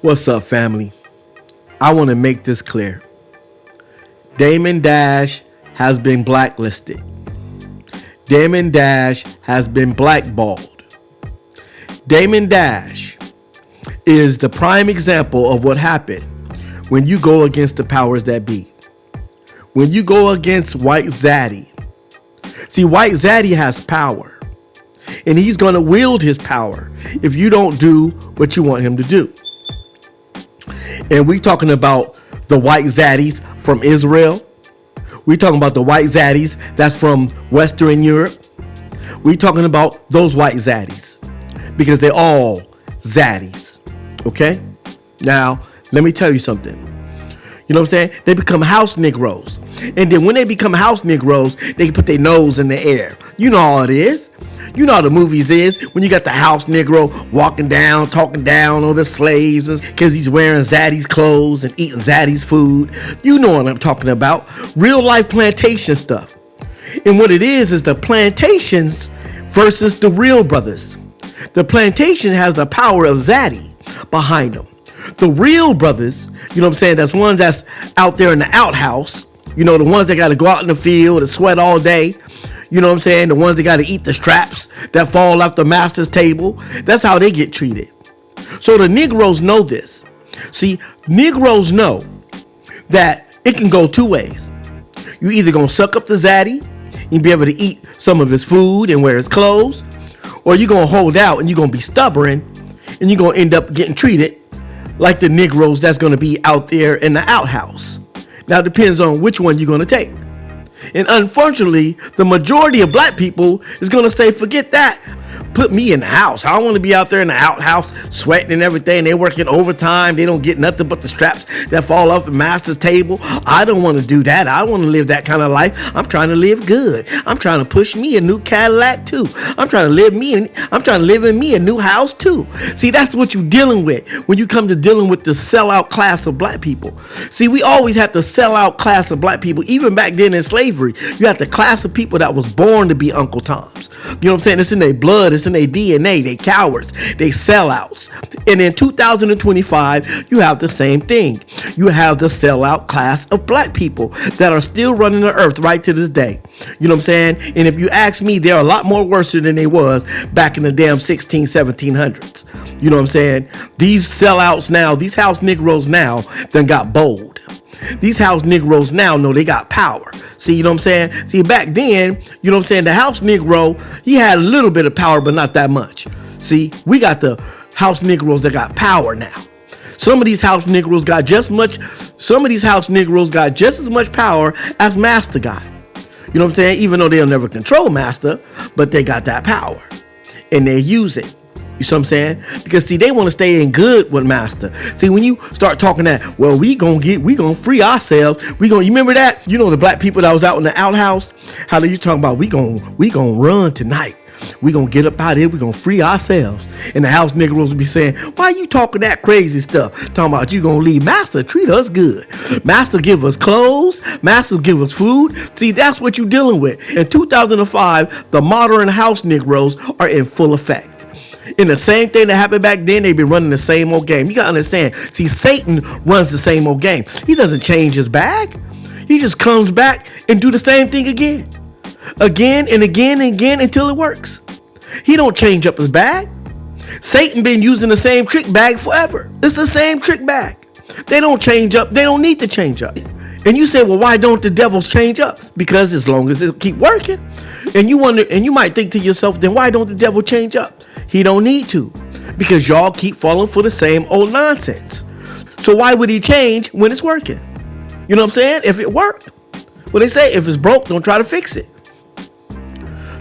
What's up, family? I want to make this clear. Damon Dash has been blacklisted. Damon Dash has been blackballed. Damon Dash is the prime example of what happened when you go against the powers that be. When you go against White Zaddy. See, White Zaddy has power, and he's going to wield his power if you don't do what you want him to do. And we talking about the White Zaddies from Israel. We talking about the White Zaddies that's from Western Europe. We talking about those White Zaddies because they're all Zaddies. Okay? Now, let me tell you something. You know what I'm saying? They become house Negroes. And then when they become house Negroes, they put their nose in the air. You know how it is. You know how the movies is when you got the house Negro walking down, talking down on the slaves because he's wearing Zaddy's clothes and eating Zaddy's food. You know what I'm talking about. Real life plantation stuff. And what it is the plantations versus the real brothers. The plantation has the power of Zaddy behind them. The real brothers, you know what I'm saying, that's ones that's out there in the outhouse. You know, the ones that got to go out in the field and sweat all day. You know what I'm saying? The ones that got to eat the scraps that fall off the master's table. That's how they get treated. So the Negroes know this. See, Negroes know that it can go two ways. You either going to suck up the Zaddy and be able to eat some of his food and wear his clothes, or you're going to hold out and you're going to be stubborn and you're going to end up getting treated like the Negroes that's going to be out there in the outhouse. Now, it depends on which one you're going to take. And unfortunately, the majority of black people is going to say, forget that. Put me in the house. I don't want to be out there in the outhouse sweating and everything. They're working overtime. They don't get nothing but the straps that fall off the master's table. I don't want to do that. I want to live that kind of life. I'm trying to live good. I'm trying to push me a new Cadillac too. I'm trying to live in me a new house too. See, that's what you're dealing with when you come to dealing with the sellout class of black people. See, we always had the sellout class of black people. Even back then in slavery, you had the class of people that was born to be Uncle Toms. You know what I'm saying? It's in their blood. It's in their DNA. They cowards. They sellouts. And in 2025, you have the same thing. You have the sellout class of black people that are still running the earth right to this day. You know what I'm saying? And if you ask me, they're a lot more worse than they was back in the damn 1700s. You know what I'm saying? These sellouts now, these house Negroes now, done got bold. These house Negroes now know they got power. See, you know what I'm saying? See, back then, you know what I'm saying? The house Negro, he had a little bit of power, but not that much. See, we got the house Negroes that got power now. Some of these house Negroes got just as much power as Master got. You know what I'm saying? Even though they'll never control Master, but they got that power and they use it. You see what I'm saying? Because see, they want to stay in good with Master. See, when you start talking that, well, we gonna free ourselves. You remember that? You know the black people that was out in the outhouse? How they used to talk about we gonna run tonight. We gonna get up out of here. We gonna free ourselves. And the house Negroes would be saying, why you talking that crazy stuff? Talking about you gonna leave Master treat us good. Master give us clothes. Master give us food. See, that's what you dealing with. In 2005, the modern house Negroes are in full effect. And the same thing that happened back then, they've been running the same old game. You gotta understand. See, Satan runs the same old game. He doesn't change his bag. He just comes back and do the same thing again. Again and again and again until it works. He don't change up his bag. Satan been using the same trick bag forever. It's the same trick bag. They don't change up. They don't need to change up. And you say, well, why don't the devils change up? Because as long as it keep working. And you wonder, and you might think to yourself, then why don't the devil change up? He don't need to. Because y'all keep falling for the same old nonsense. So why would he change when it's working? You know what I'm saying? If it worked. Well, they say if it's broke, don't try to fix it.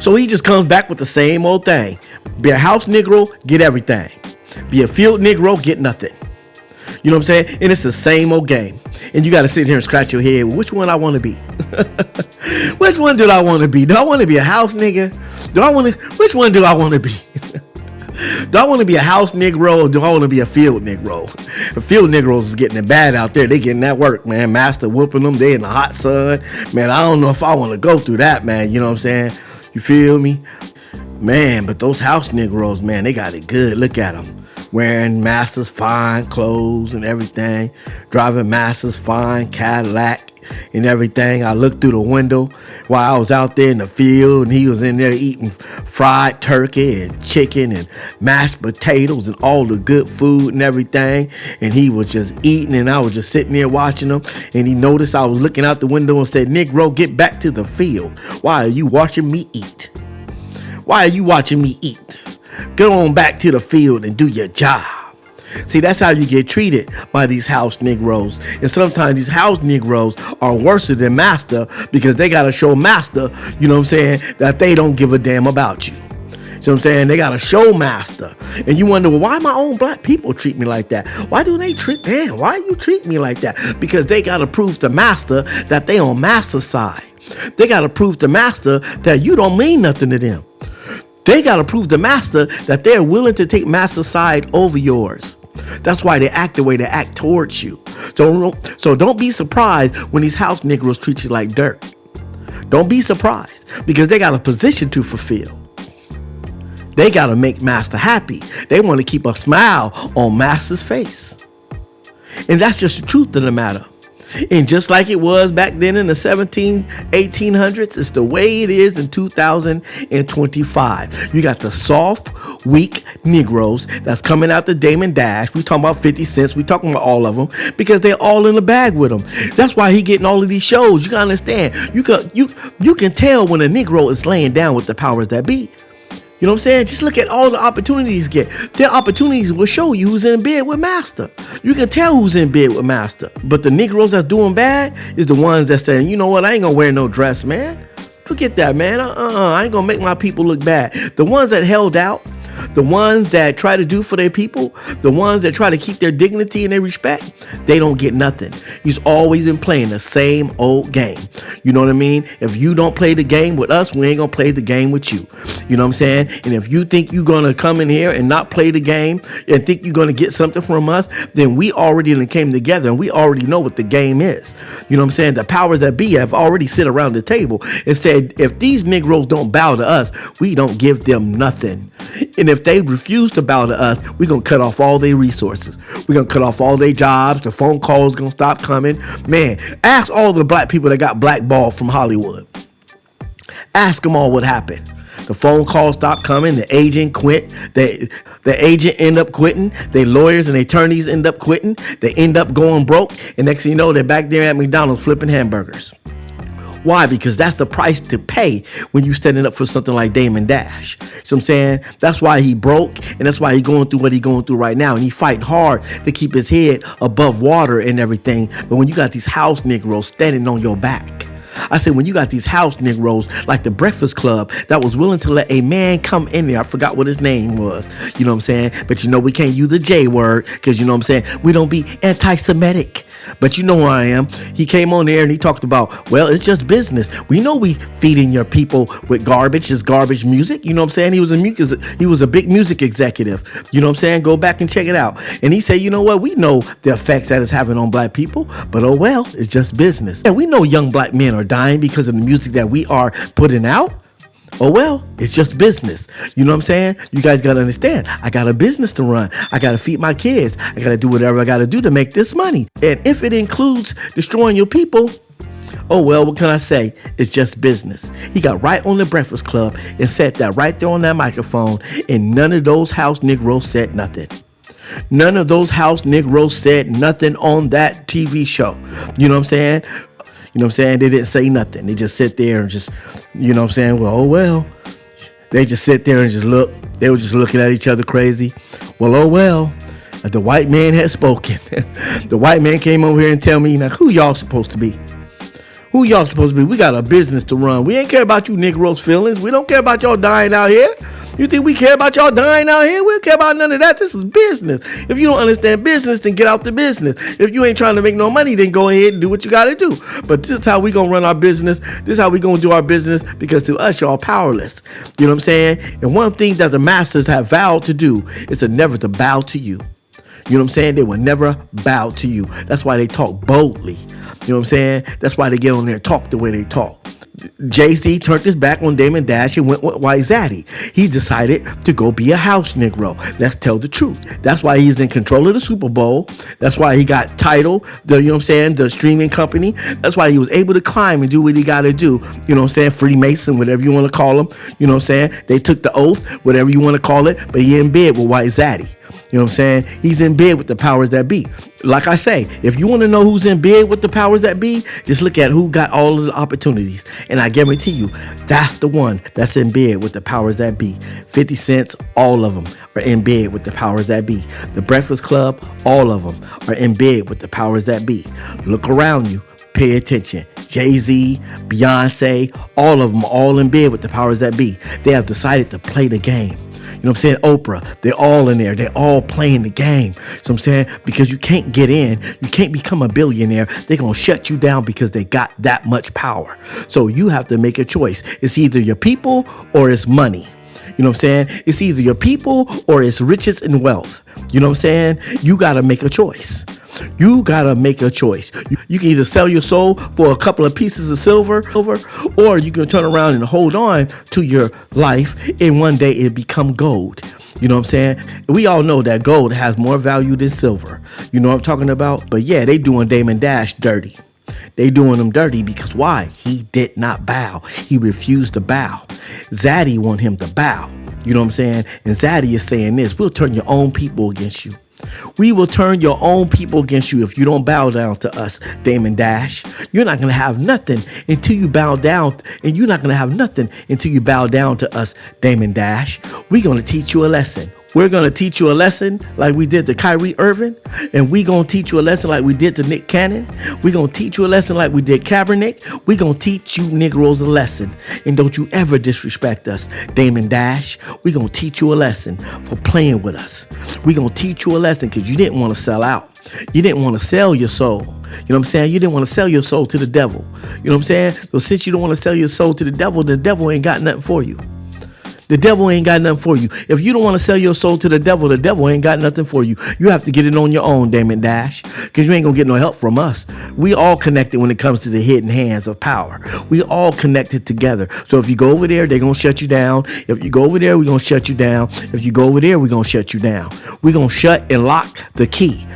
So he just comes back with the same old thing. Be a house Negro, get everything. Be a field Negro, get nothing. You know what I'm saying? And it's the same old game. And you got to sit here and scratch your head. Which one I want to be? Which one do I want to be? Do I want to be a house nigga? Which one do I want to be? Do I want to be a house Negro or do I want to be a field Negro? The field Negroes is getting it bad out there. They getting that work, man. Master whooping them. They in the hot sun. Man, I don't know if I want to go through that, man. You know what I'm saying? You feel me? Man, but those house Negroes, man, they got it good. Look at them. wearing master's fine clothes and everything, driving master's fine Cadillac and everything. I looked through the window while I was out there in the field, and he was in there eating fried turkey and chicken and mashed potatoes and all the good food and everything. And he was just eating, and I was just sitting there watching him. And he noticed I was looking out the window and said, "Negro, get back to the field. Why are you watching me eat? Why are you watching me eat? Get on back to the field and do your job." See, that's how you get treated by these house Negroes. And sometimes these house Negroes are worse than master, because they got to show master, you know what I'm saying, that they don't give a damn about you. See what I'm saying? They got to show master. And you wonder, well, why my own black people treat me like that? Why do they why you treat me like that? Because they got to prove to master that they on master's side. They got to prove to master that you don't mean nothing to them. They got to prove to master that they're willing to take master's side over yours. That's why they act the way they act towards you. So don't be surprised when these house Negroes treat you like dirt. Don't be surprised, because they got a position to fulfill. They got to make master happy. They want to keep a smile on master's face. And that's just the truth of the matter. And just like it was back then in the 1800s, it's the way it is in 2025. You got the soft, weak Negroes that's coming out the Damon Dash. We talking about 50 Cent. We talking about all of them, because they're all in the bag with them. That's why he getting all of these shows. You can understand. You can tell when a Negro is laying down with the powers that be. You know what I'm saying? Just look at all the opportunities get. Their opportunities will show you who's in bed with master. You can tell who's in bed with master. But the Negroes that's doing bad is the ones that's saying, you know what, I ain't gonna wear no dress, man. Forget that, man. I ain't gonna make my people look bad. The ones that held out, the ones that try to do for their people, the ones that try to keep their dignity and their respect, they don't get nothing. He's always been playing the same old game. You know what I mean? If you don't play the game with us, we ain't gonna play the game with you. You know what I'm saying? And if you think you're gonna come in here and not play the game and think you're gonna get something from us, then we already came together and we already know what the game is. You know what I'm saying? The powers that be have already sit around the table and said, if these Negroes don't bow to us, we don't give them nothing. And if they refuse to bow to us, we're going to cut off all their resources. We're going to cut off all their jobs. The phone calls going to stop coming. Man, ask all the black people that got blackballed from Hollywood. Ask them all what happened. The phone calls stopped coming. The agent quit. The agent end up quitting. Their lawyers and attorneys end up quitting. They end up going broke. And next thing you know, they're back there at McDonald's flipping hamburgers. Why? Because that's the price to pay when you standing up for something like Damon Dash. So I'm saying that's why he broke, and that's why he going through what he going through right now, and he fighting hard to keep his head above water and everything. But when you got these house Negroes standing on your back, I said, when you got these house Negroes like the Breakfast Club that was willing to let a man come in there. I forgot what his name was. You know what I'm saying? But you know, we can't use the J word, because you know what I'm saying? We don't be anti-Semitic. But you know who I am. He came on there and he talked about, well, it's just business. We know we feeding your people with garbage. It's garbage music. You know what I'm saying? He was a big music executive. You know what I'm saying? Go back and check it out. And he said, you know what? We know the effects that it's having on black people, but oh well, it's just business. And we know young black men are dying because of the music that we are putting out. Oh well, it's just business. You know what I'm saying? You guys got to understand. I got a business to run. I got to feed my kids. I got to do whatever I got to do to make this money. And if it includes destroying your people, oh well, what can I say? It's just business. He got right on the Breakfast Club and said that right there on that microphone, and none of those house Negroes said nothing. None of those house Negroes said nothing on that TV show. You know what I'm saying? You know what I'm saying? They didn't say nothing. They just sit there and just, you know what I'm saying? Well, oh well. They just sit there and just look. They were just looking at each other crazy. Well, oh well. The white man had spoken. The white man came over here and tell me, now, who y'all supposed to be? Who y'all supposed to be? We got a business to run. We ain't care about you Negroes' feelings. We don't care about y'all dying out here. You think we care about y'all dying out here? We don't care about none of that. This is business. If you don't understand business, then get out the business. If you ain't trying to make no money, then go ahead and do what you got to do. But this is how we going to run our business. This is how we going to do our business, because to us, y'all powerless. You know what I'm saying? And one thing that the masters have vowed to do is to never to bow to you. You know what I'm saying? They will never bow to you. That's why they talk boldly. You know what I'm saying? That's why they get on there and talk the way they talk. Jay-Z turned his back on Damon Dash and went with White Zaddy. He decided to go be a house Negro. Let's tell the truth. That's why he's in control of the Super Bowl. That's why he got Tidal, the streaming company. That's why he was able to climb and do what he got to do. Freemason, whatever you want to call him. They took the oath, whatever you want to call it, but he in bed with White Zaddy. He's in bed with the powers that be. Like I say, if you want to know who's in bed with the powers that be, just look at who got all of the opportunities. And I guarantee you, that's the one that's in bed with the powers that be. 50 Cent, all of them are in bed with the powers that be. The Breakfast Club, all of them are in bed with the powers that be. Look around you. Pay attention. Jay-Z, Beyonce, all of them are all in bed with the powers that be. They have decided to play the game. Oprah, they're all in there. They're all playing the game. Because you can't get in, you can't become a billionaire. They're going to shut you down because they got that much power. So you have to make a choice. It's either your people or it's money. It's either your people or it's riches and wealth. You got to make a choice. You gotta make a choice. You can either sell your soul for a couple of pieces of silver, or you can turn around and hold on to your life, and one day it become gold. We all know that gold has more value than silver. You know what I'm talking about? But yeah, they doing Damon Dash dirty. They doing him dirty because why? He did not bow. He refused to bow. Zaddy want him to bow. And Zaddy is saying this: we'll turn your own people against you. We will turn your own people against you if you don't bow down to us, Damon Dash. You're not going to have nothing until you bow down, and you're not going to have nothing until you bow down to us, Damon Dash. We're going to teach you a lesson. We're going to teach you a lesson like we did to Kyrie Irving, and we're going to teach you a lesson like we did to Nick Cannon. We're going to teach you a lesson like we did Kaepernick. We're going to teach you Negroes a lesson, and don't you ever disrespect us, Damon Dash. We're going to teach you a lesson for playing with us. We're going to teach you a lesson because you didn't want to sell out. You didn't want to sell your soul. You didn't want to sell your soul to the devil. So since you don't want to sell your soul to the devil ain't got nothing for you. The devil ain't got nothing for you. If you don't want to sell your soul to the devil ain't got nothing for you. You have to get it on your own, Damon Dash, because you ain't going to get no help from us. We all connected when it comes to the hidden hands of power. We all connected together. So if you go over there, they're going to shut you down. If you go over there, we're going to shut you down. If you go over there, we're going to shut you down. We're going to shut and lock the key,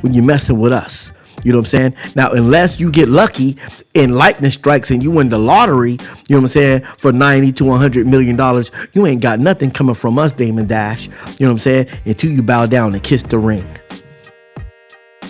when you're messing with us. Now, unless you get lucky and lightning strikes and you win the lottery, for $90 to $100 million, you ain't got nothing coming from us, Damon Dash, until you bow down and kiss the ring.